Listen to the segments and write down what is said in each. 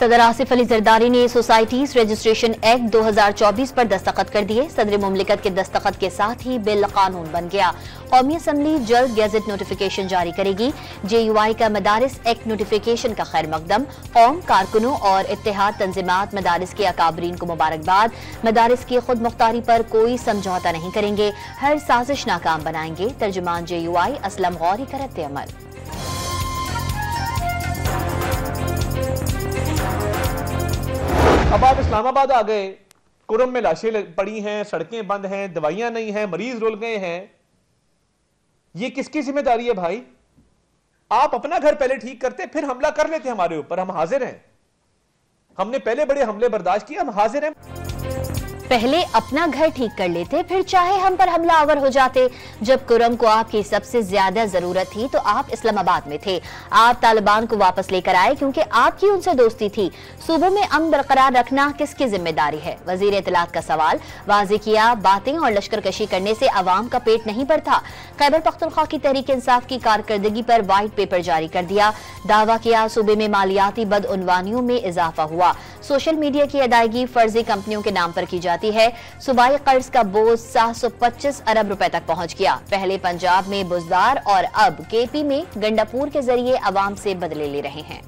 सदर आसिफ अली जरदारी ने societies registration act 2024 पर दस्तखत कर दिए। सदर मुमलिकत के दस्तखत के साथ ही बिल कानून बन गया। कौमी असम्बली जल्द गैजेट नोटिफिकेशन जारी करेगी। JUI का मदारिस एक्ट नोटिफिकेशन का खैर मकदम। कौम, कारकुनों और इत्तेहाद तंजीमात मदारिस के अकाबरीन को मुबारकबाद। मदारिस की खुद मुख्तारी पर कोई समझौता नहीं करेंगे, हर साजिश नाकाम बनाएंगे। तर्जुमान JUI असलम गौरी का रद्द अमल। अब आप इस्लामाबाद आ गए, कुरम में लाशें पड़ी हैं, सड़कें बंद हैं, दवाइयां नहीं हैं, मरीज रुल गए हैं। ये किसकी जिम्मेदारी है भाई? आप अपना घर पहले ठीक करते, फिर हमला कर लेते हमारे ऊपर। हम हाजिर हैं, हमने पहले बड़े हमले बर्दाश्त किए, हम हाजिर हैं। पहले अपना घर ठीक कर लेते, फिर चाहे हम पर हमलावर हो जाते। जब कुरम को आपकी सबसे ज्यादा जरूरत थी तो आप इस्लामाबाद में थे। आप तालिबान को वापस लेकर आए क्योंकि आपकी उनसे दोस्ती थी। सूबों में अमन बरकरार रखना किसकी जिम्मेदारी है? वजीर इत्तलात का सवाल। वाज़ेह किया, बातें और लश्करकशी करने से अवाम का पेट नहीं भरता। खैबर पख्तूनख्वा की तहरीक इंसाफ की कारकर्दगी पर व्हाइट पेपर जारी कर दिया। दावा किया सूबे में मालियाती बदउनवानियों में इजाफा हुआ। सोशल मीडिया की अदायगी फर्जी कंपनियों के नाम पर की जाती है। सूबाई कर्ज का बोझ 725 अरब रुपए तक पहुंच गया। पहले पंजाब में बुजदार और अब KP में गंडापुर के जरिए अवाम से बदले ले रहे हैं।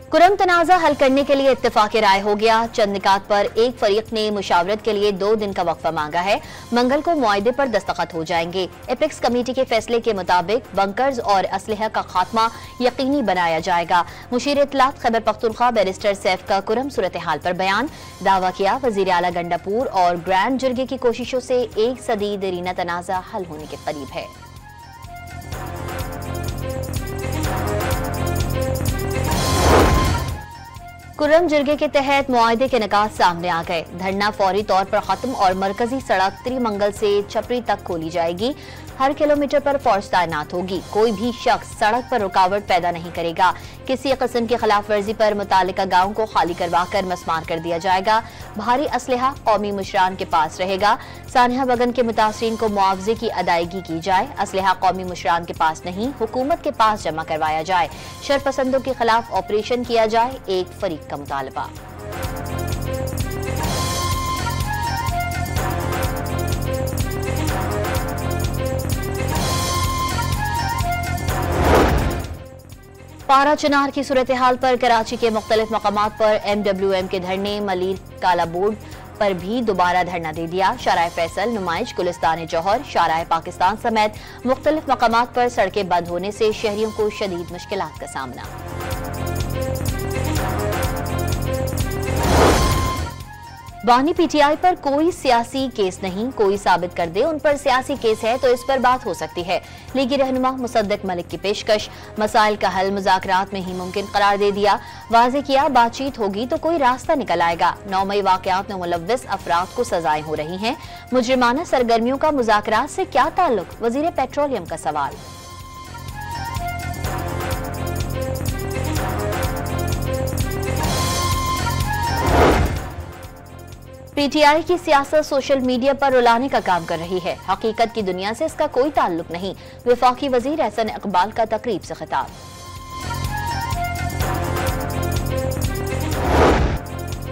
कुरम तनाज़ा हल करने के लिए इत्तेफाक राय हो गया। चंद निकात पर एक फरीक ने मुशावरत के लिए 2 दिन का वक्फा मांगा है। मंगल को मुआहदे पर दस्तखत हो जाएंगे। एपेक्स कमेटी के फैसले के मुताबिक बंकर्स और असलहा का खात्मा यकीनी बनाया जाएगा। मुशीर इत्तलात खैबर पख्तूनख्वा बैरिस्टर सैफ का कुरम सूरत हाल पर बयान। दावा किया वजीर आला गंडापुर और ग्रैंड जिरगे की कोशिशों से 1 सदी देरीना तनाज़ा हल होने के करीब है। कुर्रम जिरगे के तहत मुआहदे के निकात सामने आ गए। धरना फौरी तौर पर खत्म और मरकजी सड़क त्रिमंगल से छपरी तक खोली जाएगी। हर किलोमीटर पर फौज तैनात होगी। कोई भी शख्स सड़क पर रुकावट पैदा नहीं करेगा। किसी किस्म की खिलाफ वर्जी पर मुतालिका गांव को खाली करवाकर मस्मार कर दिया जाएगा। भारी असलहा कौमी मुशरान के पास रहेगा। सानिया बगन के मुतासरीन को मुआवजे की अदायगी की जाए। असलहा कौमी मुशरान के पास नहीं, हुकूमत के पास जमा करवाया जाए। शरपसंदों के खिलाफ ऑपरेशन किया जाए, एक फरीक का मुतालबा। पारा चिनार की सूरत हाल पर कराची के मुख्तलिफ मकामात पर MWM के धरने। मलिर काला बोर्ड पर भी दोबारा धरना दे दिया। शाराय फैसल, नुमाइश, गुलिस्तान जौहर, शाराय पाकिस्तान समेत मुख्तलिफ मकामात पर सड़कें बंद होने से शहरियों को शदीद मुश्किलात का सामना। बानी PTI पर कोई सियासी केस नहीं, कोई साबित कर दे उन पर सियासी केस है तो इस पर बात हो सकती है। लीगी रहनुमा मुसद्दक मलिक की पेशकश। मसाइल का हल मुज़ाकरात में ही मुमकिन करार दे दिया। वाज़ेह किया बातचीत होगी तो कोई रास्ता निकल आएगा। 9 मई वाक़यात में मुलव्विस अफराद को सजाएं हो रही हैं। मुजरिमाना सरगर्मियों का मुज़ाकरात से क्या ताल्लुक? वज़ीर पेट्रोलियम का सवाल। PTI की सियासत सोशल मीडिया पर रुलाने का काम कर रही है। हकीकत की दुनिया से इसका कोई ताल्लुक नहीं। वफाकी वजीर एहसन इकबाल का तकरीब से खिताब।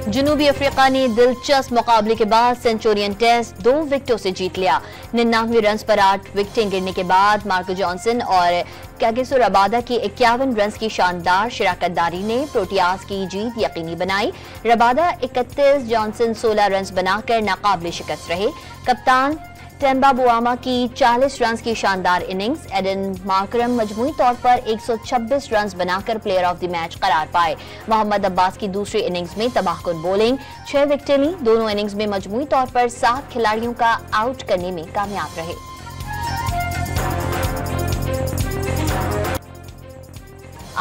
जनूबी अफ्रीका ने दिलचस्प मुकाबले के बाद सेंचुरियन टेस्ट 2 विकेटों से जीत लिया। 99 रन पर 8 विकेटें गिरने के बाद मार्को जॉनसन और कैगिसो रबादा की 51 रन की शानदार शिराकतदारी ने प्रोटियाज की जीत यकीनी बनाई। रबादा 31, जॉनसन 16 रन बनाकर नाकाबिल शिकस्त रहे। कप्तान टेम्बा बुआमा की 40 रन की शानदार इनिंग्स। एडन मार्करम मजमूई तौर पर 126 रन बनाकर प्लेयर ऑफ द मैच करार पाए। मोहम्मद अब्बास की दूसरी इनिंग्स में तबाहकुन बॉलिंग, 6 विकेटें ली। दोनों इनिंग्स में मजमूई तौर पर 7 खिलाड़ियों का आउट करने में कामयाब रहे।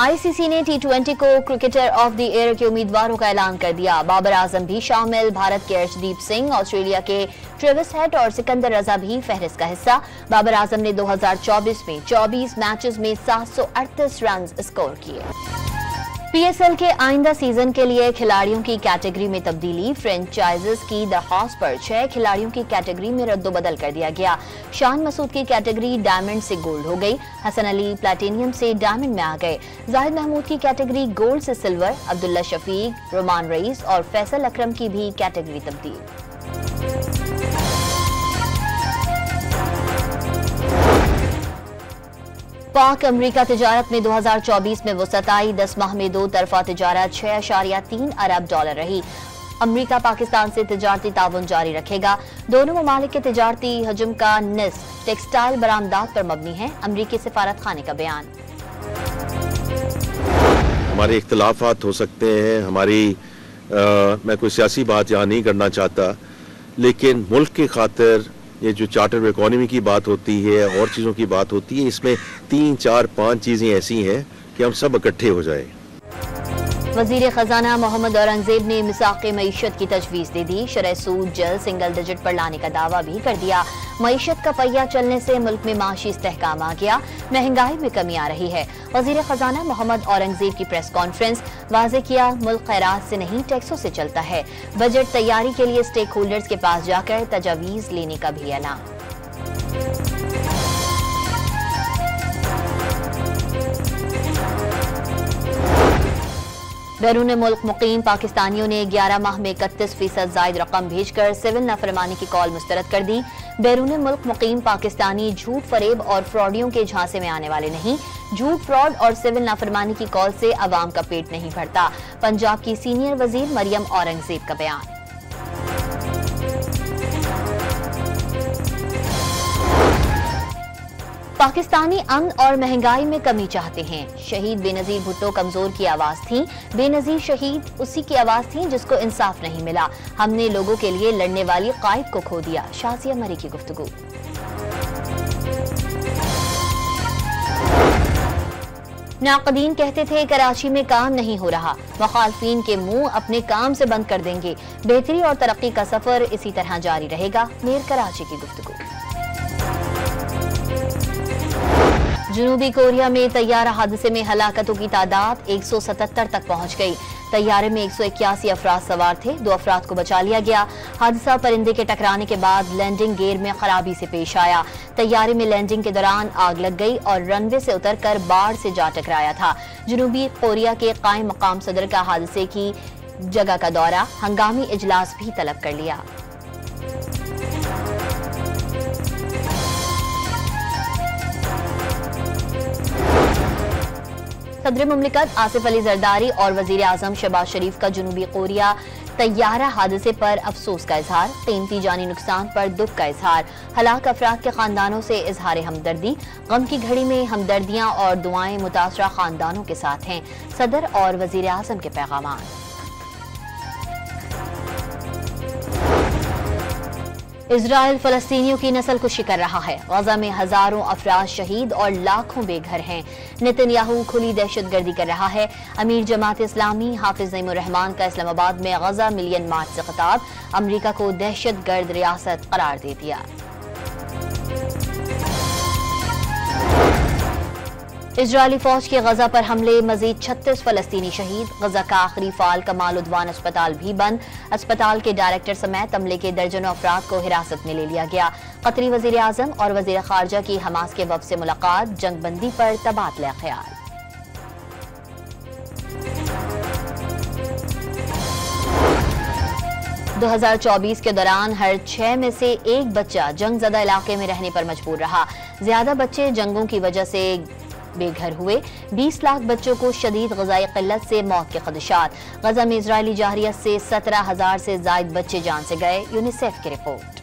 ICC ने T20 को क्रिकेटर ऑफ द ईयर के उम्मीदवारों का ऐलान कर दिया। बाबर आजम भी शामिल। भारत के अर्शदीप सिंह, ऑस्ट्रेलिया के ट्रेविस हेड और सिकंदर रजा भी फहरिस्त का हिस्सा। बाबर आजम ने 2024 में 24 मैचेस में 738 रन स्कोर किए। पीएसएल के आइंदा सीजन के लिए खिलाड़ियों की कैटेगरी में तब्दीली। फ्रेंचाइजीज की दरख्वास्त पर 6 खिलाड़ियों की कैटेगरी में रद्दोबदल कर दिया गया। शान मसूद की कैटेगरी डायमंड से गोल्ड हो गई। हसन अली प्लैटिनियम से डायमंड में आ गए। जाहिद महमूद की कैटेगरी गोल्ड से silver. Abdullah Shafiq, Roman rice और फैसल अकरम की भी कैटेगरी तब्दील। पाक अमरीका तिजारत में 2024 में वसअत आई। 10 माह में 2 तरफा तिजारत 6.3 अरब डॉलर रही। अमरीका पाकिस्तान से तिजारती ताउन जारी रखेगा। दोनों ममालिक के तिजारती हजम का निस्फ टेक्सटाइल बरामदात पर मबनी है। अमरीकी सिफारत खाने का बयान। हमारे इख्तलाफात हो सकते हैं, मैं कोई सियासी बात यहाँ नहीं करना चाहता, लेकिन मुल्क की खातिर ये जो चार्टर इकोनॉमी की बात होती है और चीज़ों की बात होती है, इसमें 3, 4, 5 चीज़ें ऐसी हैं कि हम सब इकट्ठे हो जाएं। वजीर खजाना मोहम्मद औरंगजेब ने मिसाक़े मईशत की तजवीज़ दे दी। शरह सूद जल्द सिंगल डिजिट पर लाने का दावा भी कर दिया। मईशत का पहिया चलने से मुल्क में माशी इस्तेहकाम आ गया। महंगाई में कमी आ रही है। वजीर खजाना मोहम्मद औरंगजेब की प्रेस कॉन्फ्रेंस। वाज़े किया, मुल्क खैरात से नहीं टैक्सों से चलता है। बजट तैयारी के लिए स्टेक होल्डर्स के पास जाकर तजावीज़ लेने का भी ऐलान। बैरून मुल्क मुकीम पाकिस्तानियों ने 11 माह में 31% जायद रकम भेजकर सिविल नाफरमानी की कॉल मुस्तरद कर दी। बैरून मुल्क मुकीम पाकिस्तानी झूठ, फरेब और फ्रॉडियों के झांसे में आने वाले नहीं। झूठ, फ्रॉड और सिविल नाफरमानी की कॉल से अवाम का पेट नहीं भरता। पंजाब की सीनियर वजीर मरियम औरंगजेब का बयान। पाकिस्तानी अमन और महंगाई में कमी चाहते हैं। शहीद बेनजीर भुट्टो कमजोर की आवाज थी। बेनजीर शहीद उसी की आवाज थी जिसको इंसाफ नहीं मिला। हमने लोगों के लिए लड़ने वाली कायद को खो दिया। शाजिया मरी की गुफ्तगू। नाक़दीन कहते थे कराची में काम नहीं हो रहा, मुखालफीन के मुंह अपने काम से बंद कर देंगे। बेहतरी और तरक्की का सफर इसी तरह जारी रहेगा। मेयर कराची की गुफ्तगू। जनूबी कोरिया में तैयारा हादसे में हलाकतों की तादाद 177 तक पहुंच गई। तैयारे में 181 अफराद सवार थे। 2 अफराद को बचा लिया गया। हादसा परिंदे के टकराने के बाद लैंडिंग गियर में खराबी से पेश आया। तैयारे में लैंडिंग के दौरान आग लग गई और रनवे से उतरकर बाढ़ से जा टकराया था। जनूबी कोरिया के कायम मकाम सदर का हादसे की जगह का दौरा, हंगामी इजलास भी तलब कर लिया। सदर मुमलिकत आसिफ अली जरदारी और वजीर आजम शहबाज शरीफ का जनूबी कोरिया तैयारा हादसे पर अफसोस का इजहार। कीमती जानी नुकसान पर दुख का इजहार। हलाक अफराद के खानदानों से इजहार हमदर्दी। गम की घड़ी में हमदर्दियां और दुआएं मुतासरा खानदानों के साथ हैं। सदर और वजीर आजम के पैगाम। इजराइल फलस्तीनियों की नस्ल कुशी कर रहा है। गजा में हजारों अफराद शहीद और लाखों बेघर हैं। नेतन्याहू खुली दहशतगर्दी कर रहा है। अमीर जमात इस्लामी हाफिज नईमुर रहमान का इस्लामाबाद में गजा मिलियन मार्च से खिताब। अमरीका को दहशतगर्द रियासत करार दे दिया। इजरायली फौज के गजा पर हमले, मजीद 36 फलस्तीनी शहीद। गजा का आखिरी फाल कमाल उद्वान अस्पताल भी बंद। अस्पताल के डायरेक्टर समेत अमले के दर्जनों अफराद को हिरासत में ले लिया गया। कतरी वजीर आजम और वजीर खारजा की हमास के वफ्द से मुलाकात। जंगबंदी पर तबादला ख्याल। दो 2024 के दौरान हर 6 में से 1 बच्चा जंगजदा इलाके में रहने पर मजबूर रहा। ज्यादा बच्चे जंगों की वजह से बेघर हुए। 20 लाख बच्चों को शदीद ग़िज़ाई क़िल्लत से मौत के खदशात। गजा में इजरायली जारियत से 17,000 से ज़ायद बच्चे जान से गए। यूनिसेफ की रिपोर्ट।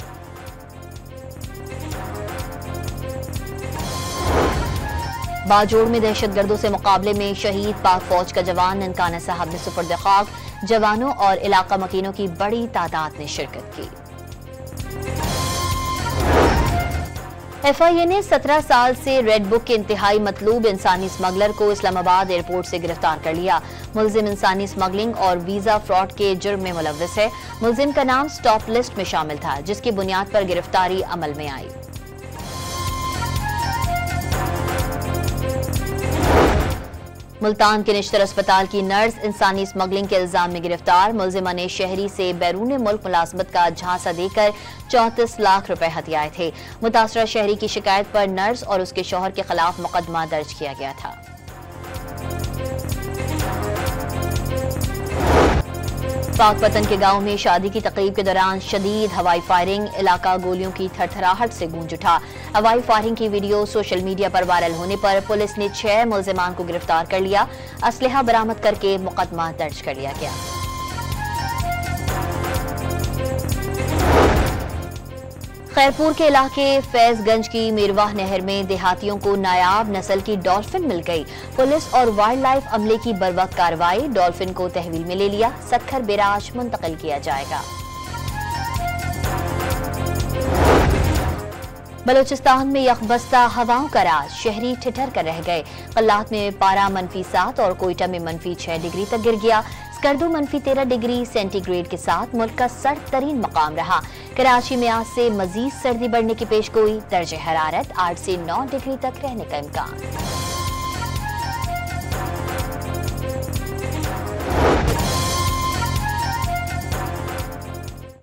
बाजोड़ में दहशतगर्दों से मुकाबले में शहीद पाक फौज का जवान ननकाना साहब ने सुपुर्द खाक। जवानों और इलाका मकीनों की बड़ी तादाद ने शिरकत की। FIA ने 17 साल से रेड बुक के इंतहाई मतलूब इंसानी स्मगलर को इस्लामाबाद एयरपोर्ट से गिरफ्तार कर लिया। मुलजिम इंसानी स्मगलिंग और वीजा फ्रॉड के जुर्म में मुलव्विस है। मुलजिम का नाम स्टॉप लिस्ट में शामिल था, जिसकी बुनियाद पर गिरफ्तारी अमल में आई। मुल्तान के निश्तर अस्पताल की नर्स इंसानी स्मगलिंग के इल्जाम में गिरफ्तार। मुलजिमा ने शहरी से बैरून मुल्क मुलाजमत का झांसा देकर 34 लाख रुपए हथियाए थे। मुतासरा शहरी की शिकायत पर नर्स और उसके शौहर के खिलाफ मुकदमा दर्ज किया गया था। पाकपतन के गांव में शादी की तकरीब के दौरान शदीद हवाई फायरिंग, इलाका गोलियों की थरथराहट से गूंज उठा। हवाई फायरिंग की वीडियो सोशल मीडिया पर वायरल होने पर पुलिस ने 6 मुलजिमान को गिरफ्तार कर लिया। असलहा बरामद करके मुकदमा दर्ज कर लिया गया। खैरपुर के इलाके फैजगंज की मीरवाह नहर में देहातियों को नायाब नस्ल की डॉल्फिन मिल गई। पुलिस और वाइल्ड लाइफ अमले की बरवक्त कार्रवाई, डॉल्फिन को तहवील में ले लिया, सक्खर बैराज मुंतकिल किया जाएगा। बलूचिस्तान में यकबस्ता हवाओं का राज, शहरी ठिठर कर रह गए। कल्लात में पारा -7 और कोयटा में -6 डिग्री तक गिर गया। स्कर्दू -13 डिग्री सेंटीग्रेड के साथ मुल्क का सर्द तरीन मकाम रहा। कराची में आज से मजीद सर्दी बढ़ने की पेशगोई, दर्जे हरारत 8 से 9 डिग्री तक रहने का इम्कान।